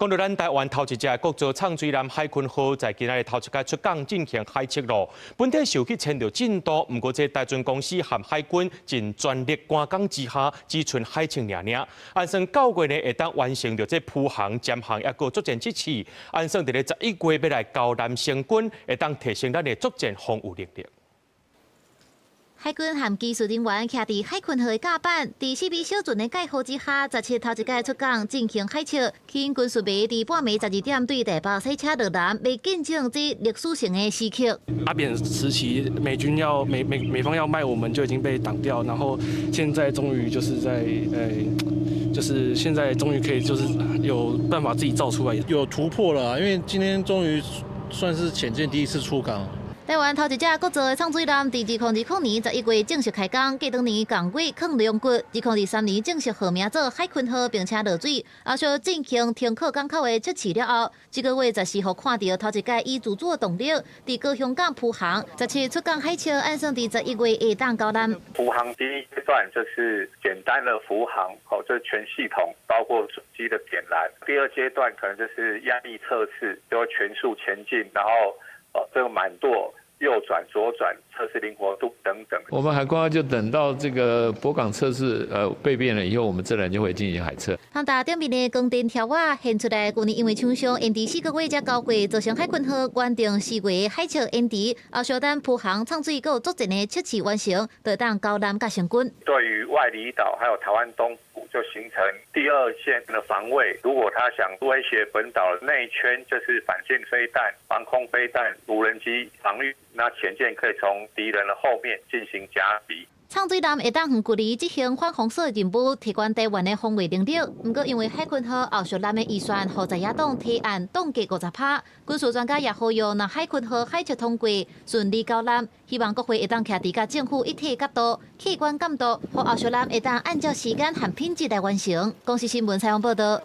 讲到咱台湾头一只国造畅水南海鲲号在今仔日头一届出港进行海测咯，本体受去牵着进度，不过这大船公司和海军尽全力赶工之下，只剩海测尔。按算9月呢会当完成着这铺航、尖航，也个作战机器。按算伫咧11月要来交南成军，会当提升咱的作战防御力量。 海军和技术人员徛伫海鲲号的甲板，伫4米小船的介护之下，17头一届出港进行海测。起军事备伫半暝12点对台北西车落南，要见证这历史性的时刻。阿扁时期，美军要美方要卖我们就已经被挡掉，然后现在终于就是在就是现在终于可以就是有办法自己造出来，有突破了，因为今天终于算是潜舰第一次出港。 台湾头一只国造的畅水艦，伫2020年11月正式开工，过当年港尾放两骨，2023年正式号名做海鲲号，并且落水。后续进行停靠港口的测试了后，这个月14号看到头一届以自主动力伫高雄港铺航，17出港海测，按算伫11月会当交南。浮航第一阶段就是简单的浮航，这全系统包括主机的点燃。第二阶段可能就是压力测试，就会全速前进，然后这个满舵。 右转、左转，测试灵活度等等。我们海关就等到这个泊港测试备变了以后，我们自然就会进行海测。航达顶面的光电条画现出来，去年因为厂商延迟4个月才交过，造成海鲲号原定4月海测延迟，后续等铺航、畅水有作战的测试完成，就当交南甲成军。对于外离岛还有台湾东部，就形成第二线的防卫。如果他想威胁本岛内圈，就是反舰飞弹、防空飞弹、无人机防御。 那潜舰可以从敌人的后面进行夹击。畅水艦会当远距离执行反封锁任务，提高台湾的防卫能力。不过，因为海鲲号后续南的预算，互在野党提案冻结50%。军事专家也呼吁，若海鲲号海测通过，顺利交南，希望国会会当徛伫甲政府一体角度、客观监督，互后续南会当按照时间和品质来完成。公司新闻采访报道。